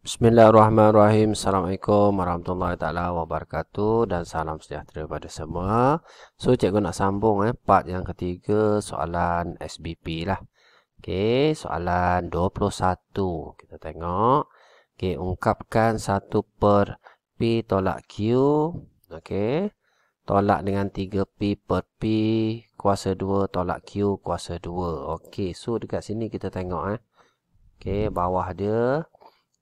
Bismillahirrahmanirrahim. Assalamualaikum warahmatullahi taala wabarakatuh dan salam sejahtera pada semua. So cikgu nak sambung part yang ketiga soalan SBP lah. Okey, soalan 21. Kita tengok. Okey, ungkapkan 1 per P tolak Q. Okey. Tolak dengan 3P per P kuasa 2 tolak Q kuasa 2. Okey, so dekat sini kita tengok Okey, bawah dia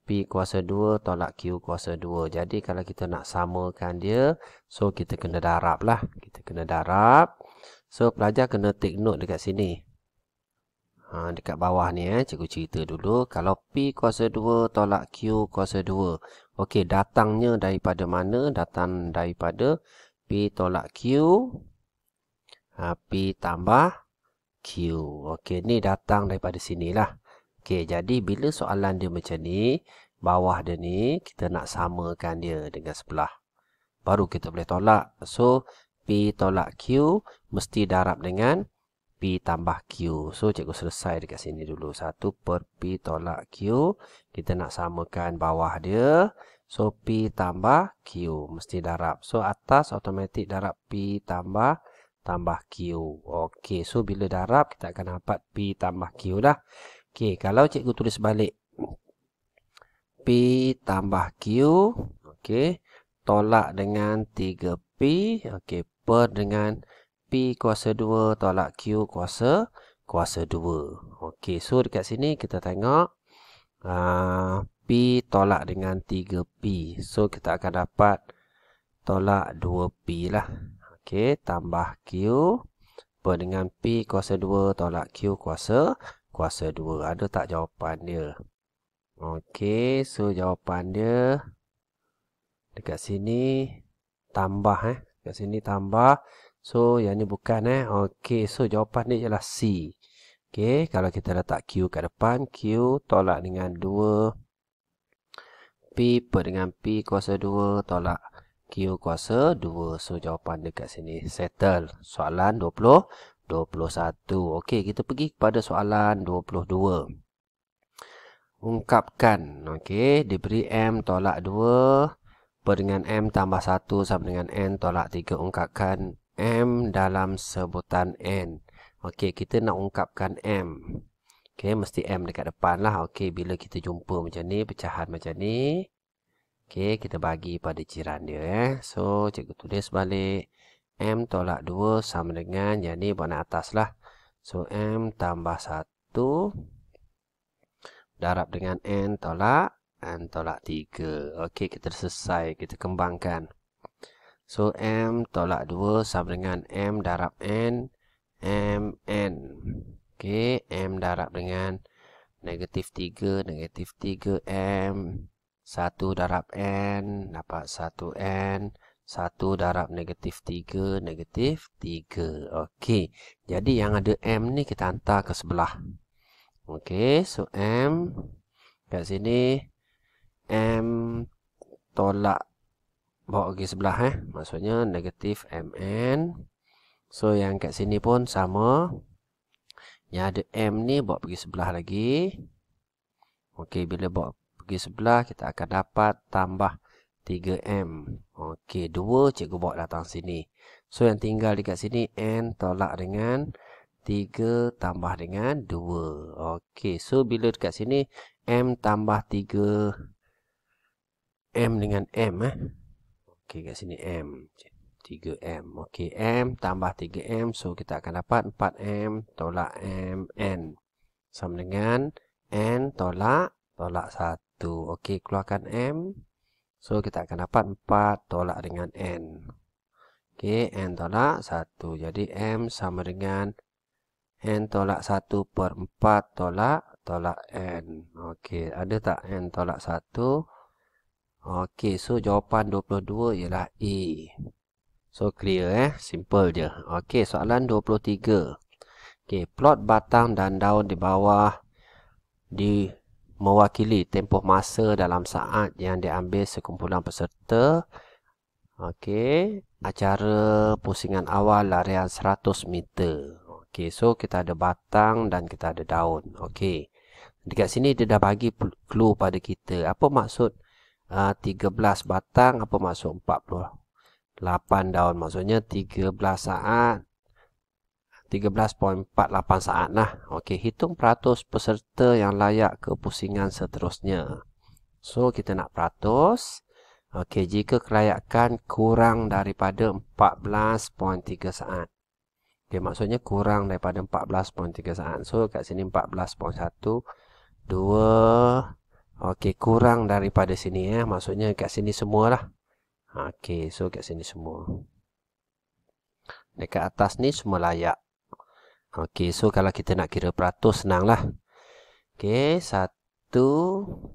P kuasa 2 tolak Q kuasa 2. Jadi kalau kita nak samakan dia, so kita kena darab lah. Kita kena darab. So pelajar kena take note dekat sini. Dekat bawah ni cikgu cerita dulu. Kalau P kuasa 2 tolak Q kuasa 2. Okey, datangnya daripada mana? Datang daripada P tolak Q. P tambah Q. Okey, ni datang daripada sinilah. Okey, jadi bila soalan dia macam ni, bawah dia ni, kita nak samakan dia dengan sebelah. Baru kita boleh tolak. So, P tolak Q, mesti darab dengan P tambah Q. So, cikgu selesai dekat sini dulu. 1 per P tolak Q, kita nak samakan bawah dia. So, P tambah Q, mesti darab. So, atas automatik darab P tambah Q. Okey, so bila darab, kita akan dapat P tambah Q dah. Okey, kalau cikgu tulis balik P tambah Q, okey, tolak dengan 3P, okey, per dengan P kuasa 2 tolak Q kuasa 2. Okey, so dekat sini kita tengok P tolak dengan 3P. So kita akan dapat tolak 2P lah. Okey, tambah Q per dengan P kuasa 2 tolak Q kuasa 2. Ada tak jawapan dia? Okey, so jawapan dia dekat sini tambah Dekat sini tambah. So yang ni bukan Okey, so jawapan dia ialah C. Okey, kalau kita letak Q kat depan, Q tolak dengan 2 P per dengan P kuasa 2 tolak Q kuasa 2. So jawapan dekat sini settle. Soalan 21. Okey, kita pergi kepada soalan 22. Ungkapkan. Okey, diberi M tolak 2 per dengan M tambah 1 sama dengan N tolak 3. Ungkapkan M dalam sebutan N. Okey, kita nak ungkapkan M. Okey, mesti M dekat depan lah. Okey, bila kita jumpa macam ni, pecahan macam ni. Okey, kita bagi pada jiran dia So, cikgu tulis balik. M tolak 2 sama dengan yang ni buat naik atas lah. So, M tambah 1 darab dengan N tolak 3. Okey, kita selesai. Kita kembangkan. So, M tolak 2 sama dengan M darab N. MN. Okey, M darab dengan negatif 3 M. 1 darab N dapat 1N. 1 darab negatif 3, negatif 3. Okey, jadi yang ada M ni kita hantar ke sebelah. Okey, so M kat sini M tolak bawa pergi sebelah maksudnya negatif MN. So yang kat sini pun sama. Yang ada M ni bawa pergi sebelah lagi. Okey, bila bawa pergi sebelah kita akan dapat tambah 3M. Okey, 2 cikgu bawa datang sini. So yang tinggal dekat sini N tolak dengan 3 tambah dengan 2. Okey, so bila dekat sini M tambah 3 M dengan M Okey, kat sini M 3M. Okey, M tambah 3M. So kita akan dapat 4M tolak MN sama dengan N tolak 1. Okey, keluarkan M. So kita akan dapat 4 tolak dengan N. Okey, N tolak 1. Jadi M sama dengan N tolak 1 per 4 tolak N. Okey, ada tak N tolak 1? Okey, so jawapan 22 ialah A. So clear simple je. Okey, soalan 23. Okey, plot batang dan daun di bawah mewakili tempoh masa dalam saat yang diambil sekumpulan peserta. Okey, acara pusingan awal larian 100 meter. Okey, so kita ada batang dan kita ada daun. Okey, Dekat sini dia dah bagi clue pada kita. Apa maksud 13 batang, apa maksud 48 daun? Maksudnya 13 saat, 13.48 saat lah. Okey, hitung peratus peserta yang layak ke pusingan seterusnya. So, kita nak peratus. Okey, jika kelayakan kurang daripada 14.3 saat. Okey, maksudnya kurang daripada 14.3 saat. So, kat sini 14.1, 2. Okey, kurang daripada sini maksudnya kat sini semualah. Okey, so kat sini semua. Dekat atas ni semua layak. Okey, so kalau kita nak kira peratus senanglah. Okey, 1 2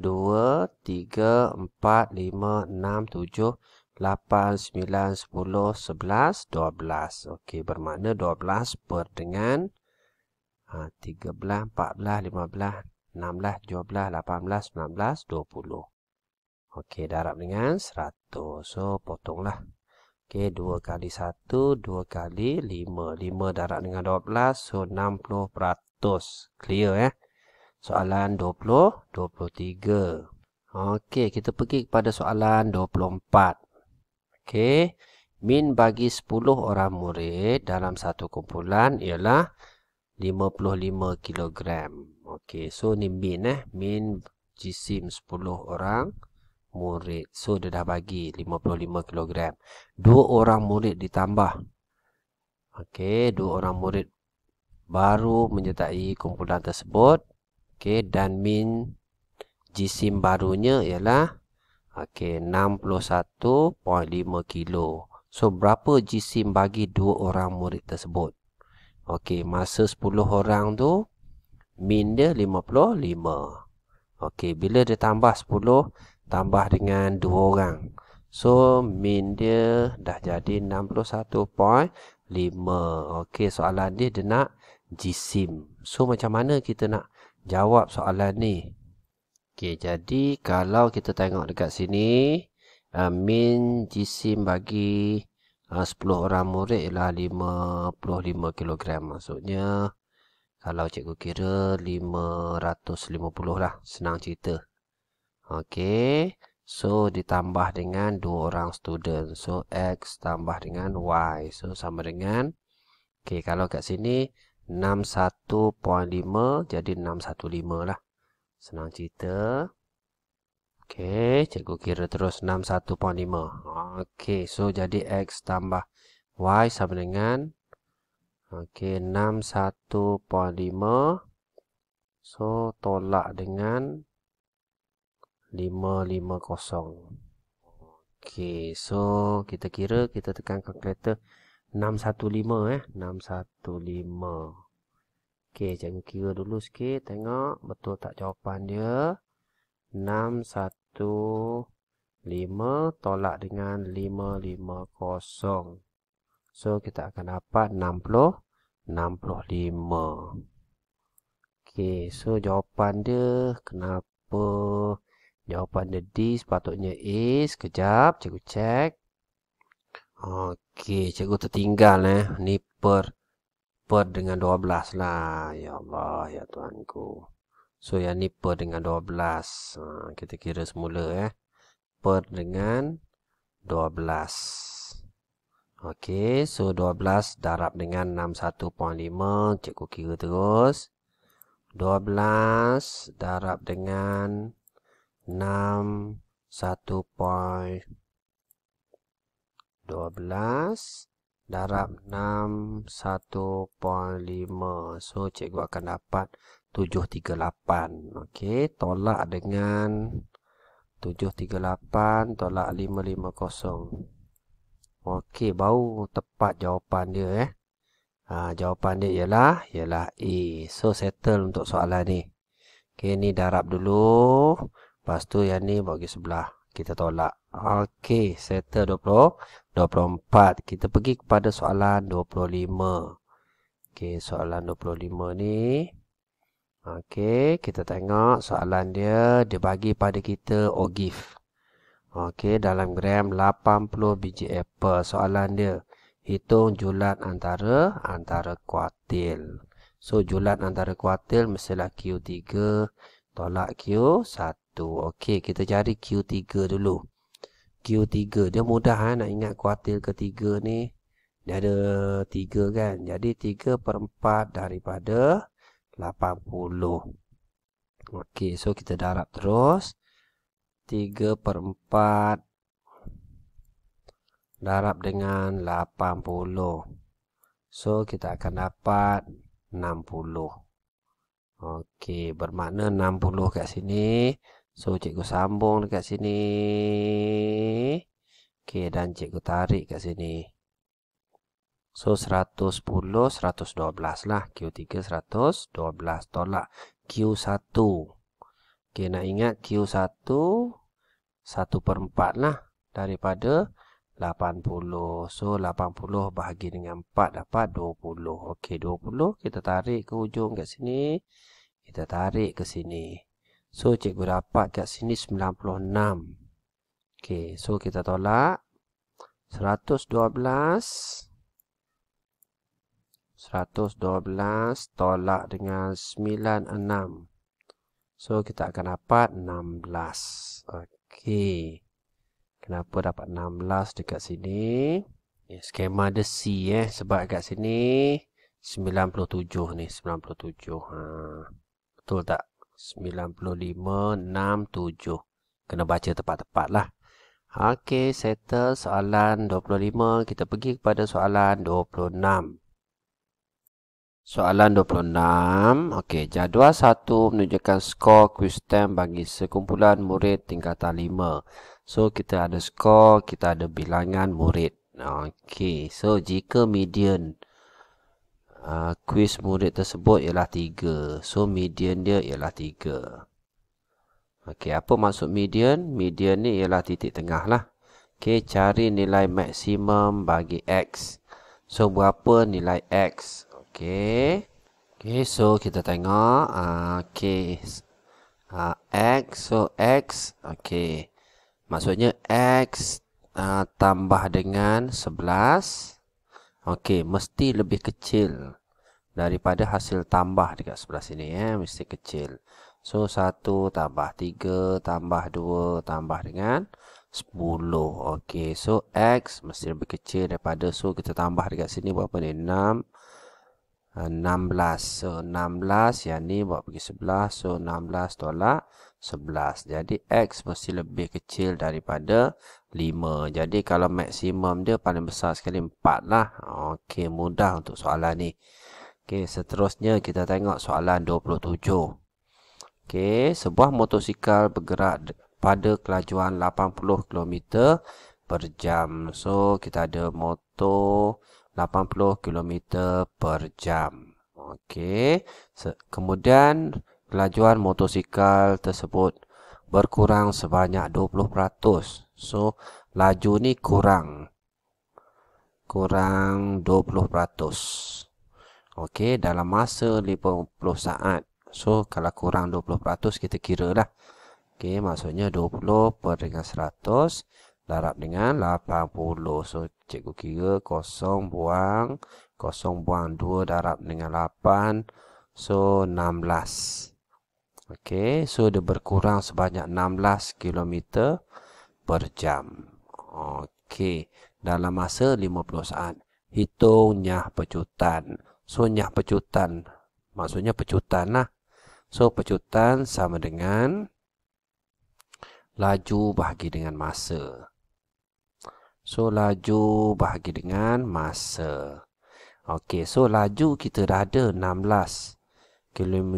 3 4 5 6 7 8 9 10 11 12. Okey, bermakna 12 per dengan 13, 14, 15, 16, 17, 18, 19, 20. Okey, darab dengan 100. So, potonglah. Okey, 2 kali 1, 2 kali 5. 5 darab dengan 12, so 60%. Clear Soalan 20, 23. Okey, kita pergi kepada soalan 24. Okey, min bagi 10 orang murid dalam satu kumpulan ialah 55 kilogram. Okey, so ni min min jisim 10 orang murid. So dia dah bagi 55 kilogram. 2 orang murid ditambah. Okey, 2 orang murid baru menyertai kumpulan tersebut. Okey, dan min jisim barunya ialah 61.5 kilo. So berapa jisim bagi 2 orang murid tersebut? Okey, masa 10 orang tu min dia 55. Okey, bila dia tambah 10 tambah dengan 2 orang. So min dia dah jadi 61.5. Okey, soalan dia nak jisim. So macam mana kita nak jawab soalan ni? Okey, jadi kalau kita tengok dekat sini, min jisim bagi 10 orang murid ialah 55 kilogram. Maksudnya, kalau cikgu kira 550 lah. Senang cerita. Okey, so ditambah dengan 2 orang student. So, X tambah dengan Y. So, sama dengan, okey, kalau kat sini 61.5 jadi 615 lah. Senang cerita. Okey, cikgu kira terus 61.5. Okey, so jadi X tambah Y sama dengan 61.5. So, tolak dengan 550. Okey, so kita kira, kita tekan kalkulator 615 615. Okey, cikgu kira dulu sikit, tengok betul tak jawapan dia. 615 tolak dengan 550. So, kita akan dapat 65. Okey, so jawapan dia kenapa jawapan dia D, sepatutnya A. Sekejap, cikgu cek. Okey, cikgu tertinggal ni per dengan 12 lah. Ya Allah, ya Tuhanku. So, yang ni per dengan 12. Kita kira semula per dengan 12. Okey, so 12 darab dengan 61.5. Cikgu kira terus. 12 darab dengan 12 darab 61.5. So, cikgu akan dapat 738. Okey, tolak dengan 738 tolak 550. Okey, baru tepat jawapan dia jawapan dia ialah A. So, settle untuk soalan ni. Okey, ni darab dulu. Lepas tu yang ni bagi sebelah. Kita tolak. Okey, settle 24. Kita pergi kepada soalan 25. Okey, soalan 25 ni. Okey, kita tengok soalan dia. Dia bagi pada kita OGIF. Okey, dalam gram 80 biji apple. Soalan dia, hitung julat antara kuartil. So, julat antara kuartil mestilah Q3 tolak Q1. Okey, kita cari Q3 dulu. Q3 dia mudah nak ingat kuartil ketiga ni. Dia ada 3 kan. Jadi 3/4 daripada 80. Okey, so kita darab terus. 3/4 darab dengan 80. So, kita akan dapat 60. Okey, bermakna 60 kat sini. So, cikgu sambung dekat sini. Okey, dan cikgu tarik kat sini. So, 110, 112 lah. Q3 112 tolak Q1. Okey, nak ingat Q1 1/4 lah daripada 80. So, 80 bahagi dengan 4 dapat 20. Okey, 20 kita tarik ke hujung kat sini. Kita tarik ke sini. So, cikgu dapat kat sini 96. Okey, so kita tolak 112 tolak dengan 96. So, kita akan dapat 16. Okey. Kenapa dapat 16 dekat sini? Skema ada C sebab kat sini 97 ni, 97. Betul tak? 95, 6, 7. Kena baca tepat-tepat lah. Okey, settle soalan 25. Kita pergi kepada soalan 26. Soalan 26. Okey, jadual 1 menunjukkan skor quiz time bagi sekumpulan murid tingkatan 5. So, kita ada skor, kita ada bilangan murid. Okey, so jika median quiz murid tersebut ialah 3. So, median dia ialah 3. Okey, apa maksud median? Median ni ialah titik tengah lah. Okey, cari nilai maksimum bagi X. So, berapa nilai X? Okey. Okey, so kita tengok. Okey. X. So, X. Okey. Maksudnya X tambah dengan 11. Okey, mesti lebih kecil daripada hasil tambah dekat sebelah sini. Mesti kecil. So, 1 tambah 3 tambah 2 tambah dengan 10. Okey, so X mesti lebih kecil daripada. So, kita tambah dekat sini berapa ni? 16. So, 16 yang ni buat pergi 11. So, 16 tolak 11. Jadi, X mesti lebih kecil daripada 5. Jadi, kalau maksimum dia paling besar sekali 4 lah. Okey, mudah untuk soalan ni. Okey, seterusnya kita tengok soalan 27. Okey, sebuah motosikal bergerak pada kelajuan 80 km per jam. So, kita ada motor 80 km per jam. Okey. Kemudian kelajuan motosikal tersebut berkurang sebanyak 20%. So, laju ni kurang 20%. Okey, dalam masa 50 saat. So, kalau kurang 20% kita kira lah. Okey, maksudnya 20 per dengan 100 darab dengan 80. So, cikgu kira 0 buang 2 darab dengan 8. So, 16. Okey, so dia berkurang sebanyak 16 km per jam. Okey, dalam masa 50 saat. Hitung nyah pecutan. So, nyah pecutan maksudnya pecutan lah. So, pecutan sama dengan laju bahagi dengan masa. So, laju bahagi dengan masa. Okey, so laju kita dah ada 16 km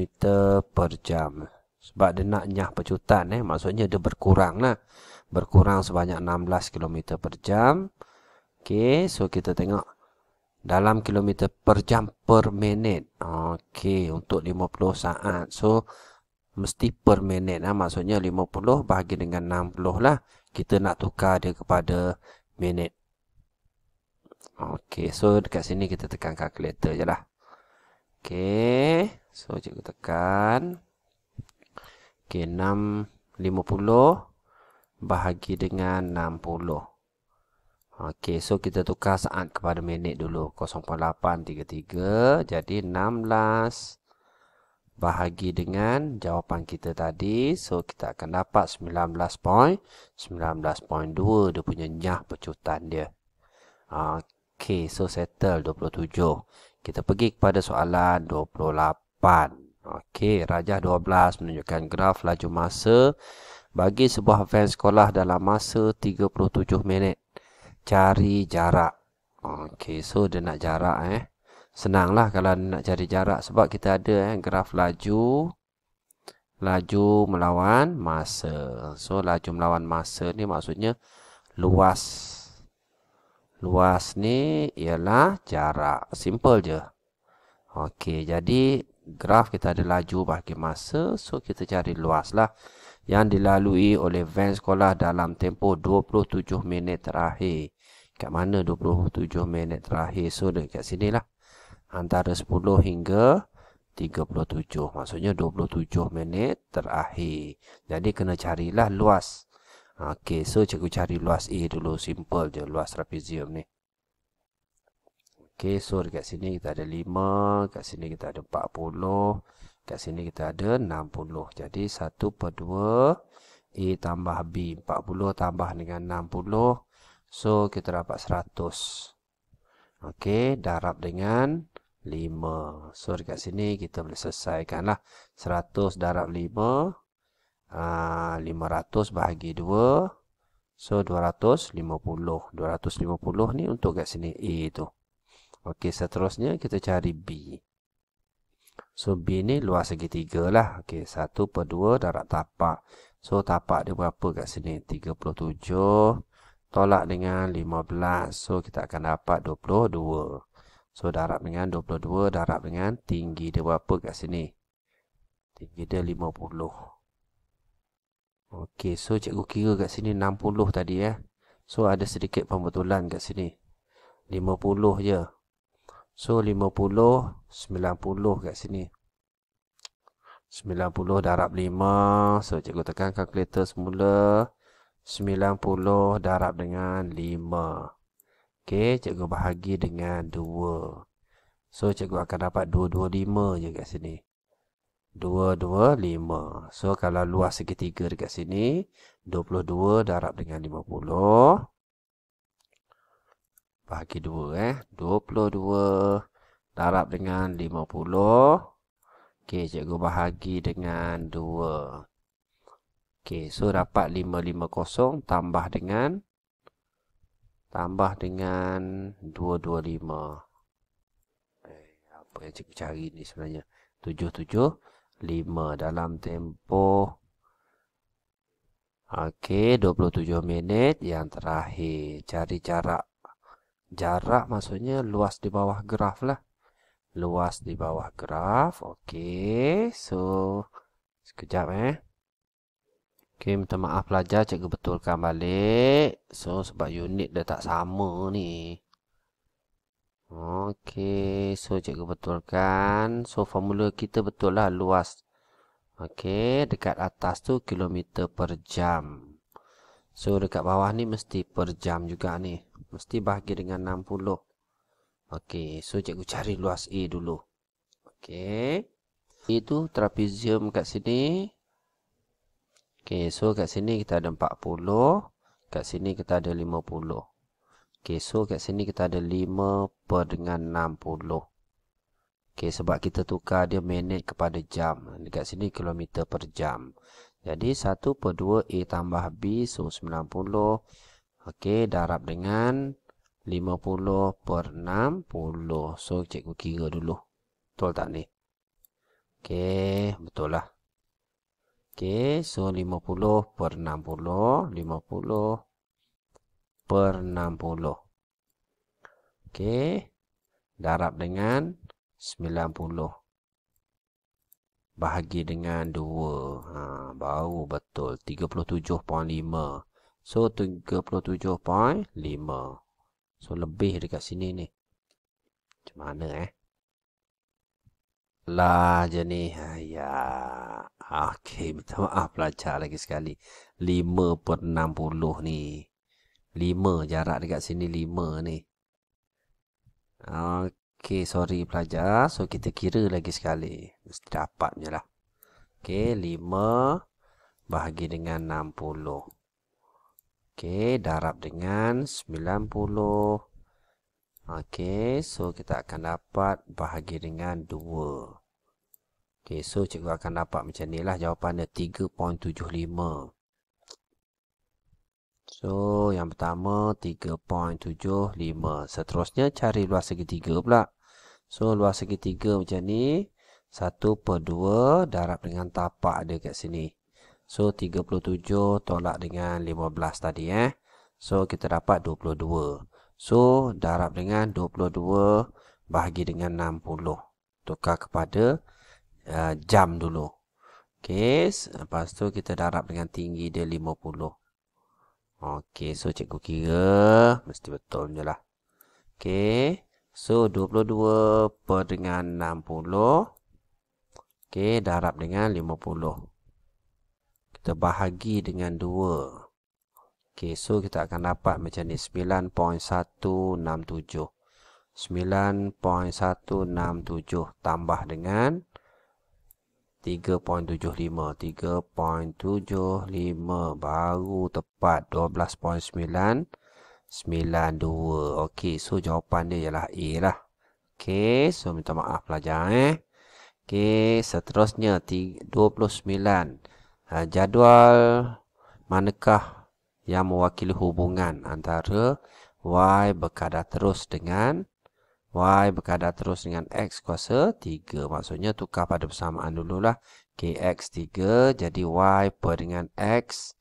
per jam. Sebab dia nak nyah pecutan maksudnya dia berkurang lah. Berkurang sebanyak 16 km per jam. Okey, so kita tengok dalam kilometer per jam per minit. Okey, untuk 50 saat. So, mesti per minit lah. Maksudnya 50 bahagi dengan 60 lah. Kita nak tukar dia kepada minit. Okey, so dekat sini kita tekan kalkulator je lah. Okey, so cikgu tekan. Okey, 50 bahagi dengan 60. Okey, so kita tukar saat kepada minit dulu. 0.833 jadi 16 bahagi dengan jawapan kita tadi. So kita akan dapat 19.2 dia punya nyah pecutan dia. Okey, so settle 27. Kita pergi kepada soalan 28. Okey, rajah 12 menunjukkan graf laju masa bagi sebuah van sekolah dalam masa 37 minit. Cari jarak. Okey, so dia nak jarak Senanglah kalau nak cari jarak sebab kita ada graf laju melawan masa. So laju melawan masa ni maksudnya luas. Luas ni ialah jarak. Simple je. Okey, jadi graf kita ada laju bahagi masa, so kita cari luas lah yang dilalui oleh van sekolah dalam tempoh 27 minit terakhir. Kat mana 27 minit terakhir? So dekat sini lah. Antara 10 hingga 37. Maksudnya 27 minit terakhir. Jadi kena carilah luas. Okey, so cikgu cari luas A dulu. Simple je luas trapezium ni. Okey, so dekat sini kita ada 5. Kat sini kita ada 40. Kat sini kita ada 60. Jadi 1/2 A tambah B. 40 tambah dengan 60. So kita dapat 100. Okey, darab dengan 5. So dekat sini kita boleh selesaikan lah. 100 darab 5. 500 bahagi 2. So 250. 250 ni untuk kat sini A tu. Okey, seterusnya kita cari B. So B ni luas segitiga lah. Okey, 1/2 darab tapak. So tapak dia berapa kat sini? 37. Tolak dengan 15. So kita akan dapat 22. So darab dengan 22. Darab dengan tinggi dia berapa kat sini? Tinggi dia 50. Okey, so cikgu kira kat sini 60 tadi So ada sedikit pembetulan kat sini. 50 je. So 50, 90 kat sini. 90 darab 5. So cikgu tekan kalkulator semula. 90 darab dengan 5. Okey, cikgu bahagi dengan 2. So cikgu akan dapat 225 je kat sini. 225. So kalau luas segitiga dekat sini 22 darab dengan 50 bahagi 2 22 darab dengan 50. Okey, cikgu bahagi dengan 2. Okey, so dapat 550 tambah dengan 225. Apa yang cikgu cari ni sebenarnya? 775 dalam tempoh. Okey, 27 minit yang terakhir. Cari jarak. Jarak maksudnya luas di bawah graf lah. Luas di bawah graf. Okey, so sekejap Okey, minta maaf pelajar, cikgu betulkan balik. So sebab unit dia tak sama ni. Okey, so cikgu betulkan. So formula kita betul lah luas. Okey, dekat atas tu kilometer per jam. So dekat bawah ni mesti per jam juga ni. Mesti bahagi dengan 60. Okey, so cikgu cari luas A dulu. Okey. Itu trapezium kat sini. Okey, so kat sini kita ada 40. Kat sini kita ada 50. Okey, so kat sini kita ada 5 per dengan 60. Okey, sebab kita tukar dia minit kepada jam. Dekat sini kilometer per jam. Jadi 1/2 A tambah B, so 90. Okey, darab dengan 50 per 60. So cikgu kira dulu. Betul tak ni? Okey, betul lah. Okey, so 50 per 60. 50 per 60. Okey, darab dengan 90. Bahagi dengan 2. Baru betul. 37.5. So 37.5. So lebih dekat sini ni. Macam mana Lah je ni. Ya. Okey, minta maaf pelajar lagi sekali. 5 per 60 ni. 5, jarak dekat sini 5 ni. Okey, sorry pelajar. So, kita kira lagi sekali. Mesti dapat je lah. Okey, 5 bahagi dengan 60. Okey, darab dengan 90. Okey, so kita akan dapat bahagi dengan 2. Okey, so cikgu akan dapat macam ni lah jawapan dia 3.75. So, yang pertama 3.75. Seterusnya cari luas segitiga pula. So, luas segitiga macam ni. 1/2 darab dengan tapak dia kat sini. So, 37 tolak dengan 15 tadi So, kita dapat 22. So, darab dengan 22 bahagi dengan 60. Tukar kepada jam dulu. Okey, lepas tu kita darab dengan tinggi dia 50. Okey, so cikgu kira mesti betul je lah. Okey, so 22 per dengan 60. Okey, darab dengan 50. Kita bahagi dengan 2. Okey, so kita akan dapat macam ni 9.167. 9.167 tambah dengan 3.75. 3.75 baru tepat 12.992. Okey, so jawapan dia ialah A lah. Okey, so minta maaf pelajar Okey, seterusnya 29. Jadual manakah yang mewakili hubungan antara Y berkadar terus dengan X kuasa 3. Maksudnya tukar pada persamaan dululah. KX3 jadi Y per dengan X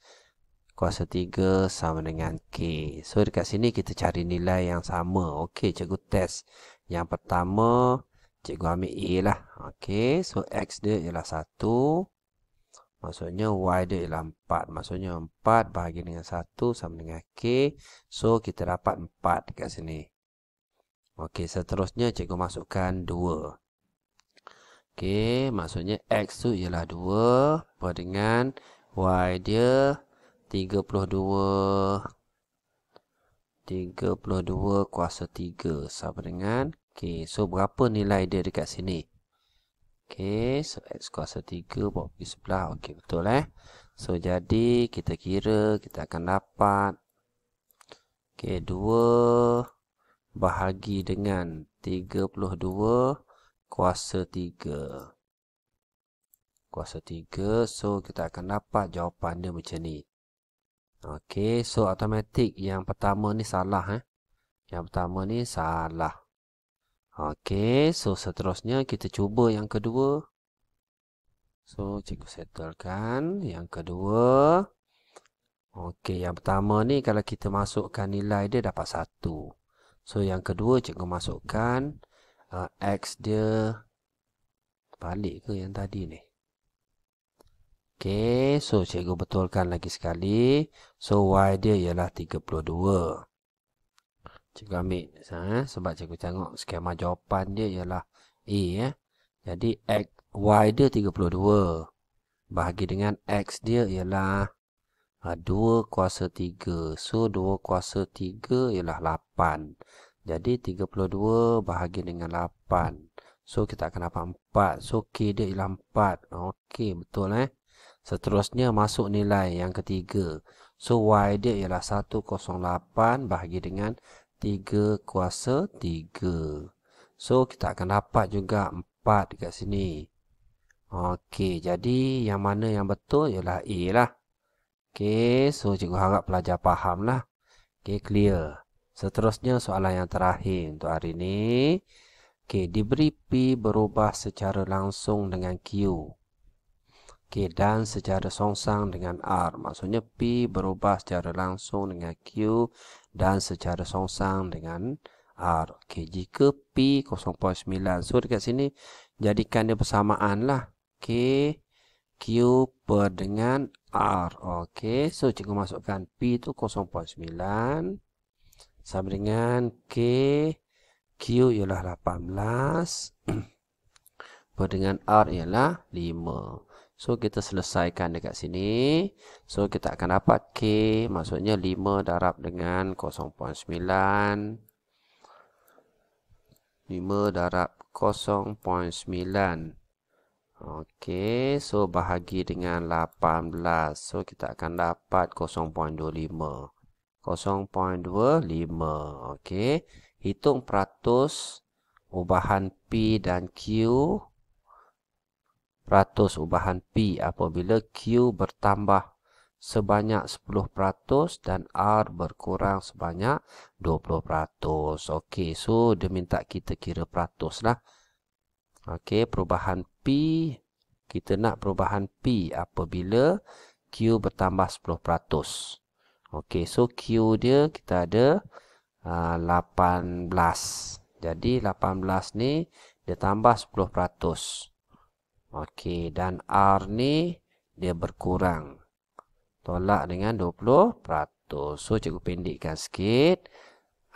kuasa 3 sama dengan K. So dekat sini kita cari nilai yang sama. Okey, cikgu test. Yang pertama, cikgu ambil A lah. Okey, so X dia ialah 1. Maksudnya Y dia ialah 4. Maksudnya 4 bahagi dengan 1 sama dengan K. So kita dapat 4 dekat sini. Okey, seterusnya cikgu masukkan 2. Okey, maksudnya X tu ialah 2 per dengan Y dia 32 kuasa 3 sama dengan K. So, berapa nilai dia dekat sini? Okey, so X kuasa 3 bawa pergi sebelah. Okey, betul So, jadi kita kira kita akan dapat Okey, 2 bahagi dengan 32 kuasa 3. Kuasa 3. So, kita akan dapat jawapan dia macam ni. Okey, so automatik yang pertama ni salah. Yang pertama ni salah. Okey, so seterusnya kita cuba yang kedua. So, cikgu settlekan. Yang kedua. Okey, yang pertama ni kalau kita masukkan nilai dia dapat 1. So, yang kedua cikgu masukkan X dia balik ke yang tadi ni. Okey, so cikgu betulkan lagi sekali. So, Y dia ialah 32. Cikgu ambil sebab cikgu tengok skema jawapan dia ialah A. Jadi, Y dia 32. Bahagi dengan X dia ialah 2 kuasa 3. So, 2 kuasa 3 ialah 8. Jadi, 32 bahagi dengan 8. So, kita akan dapat 4. So, K dia ialah 4. Okey, betul Seterusnya, masuk nilai yang ketiga. So, Y dia ialah 108 bahagi dengan 3 kuasa 3. So, kita akan dapat juga 4 dekat sini. Okey, jadi yang mana yang betul ialah A lah. Okey, so cikgu harap pelajar faham lah. Okey, clear. Seterusnya soalan yang terakhir untuk hari ini. Okey, diberi P berubah secara langsung dengan Q. Okey, dan secara songsang dengan R. Maksudnya P berubah secara langsung dengan Q dan secara songsang dengan R. Okey, jika P 0.9. So, dekat sini jadikan dia persamaan lah. Okey. Q per dengan R. Okey. So, cikgu masukkan P itu 0.9. Sama dengan K. Q ialah 18. Per dengan R ialah 5. So, kita selesaikan dekat sini. So, kita akan dapat K, maksudnya 5 darab dengan 0.9. 5 darab 0.9. Okey, so bahagi dengan 18. So, kita akan dapat 0.25. 0.25. Okey, hitung peratus ubahan P dan Q. Peratus ubahan P apabila Q bertambah sebanyak 10% dan R berkurang sebanyak 20%. Okey, so dia minta kita kira peratus lah. Okey, perubahan P, kita nak perubahan P apabila Q bertambah 10%. Okey, so Q dia kita ada 18. Jadi 18 ni dia tambah 10%. Okey, dan R ni dia berkurang. Tolak dengan 20%. So, cikgu pendekkan sikit.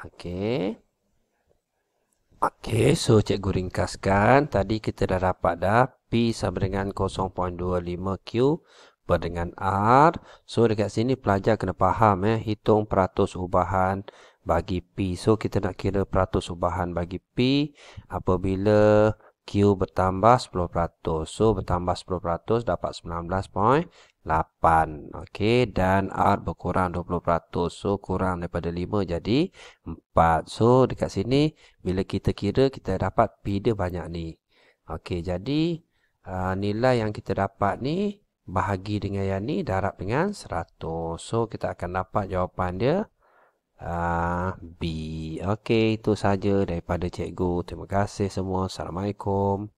Okey. Okey, so cikgu ringkaskan. Tadi kita dah dapat dah P sama dengan 0.25Q berdengan R. So, dekat sini pelajar kena faham hitung peratus ubahan bagi P. So, kita nak kira peratus ubahan bagi P apabila Q bertambah 10%. So, bertambah 10% dapat 19.8. Okey, dan R berkurang 20%. So, kurang daripada 5 jadi 4. So, dekat sini bila kita kira kita dapat P dia banyak ni. Okey, jadi nilai yang kita dapat ni bahagi dengan yang ni darab dengan 100. So, kita akan dapat jawapan dia B. Okey, itu saja daripada cikgu. Terima kasih semua. Assalamualaikum.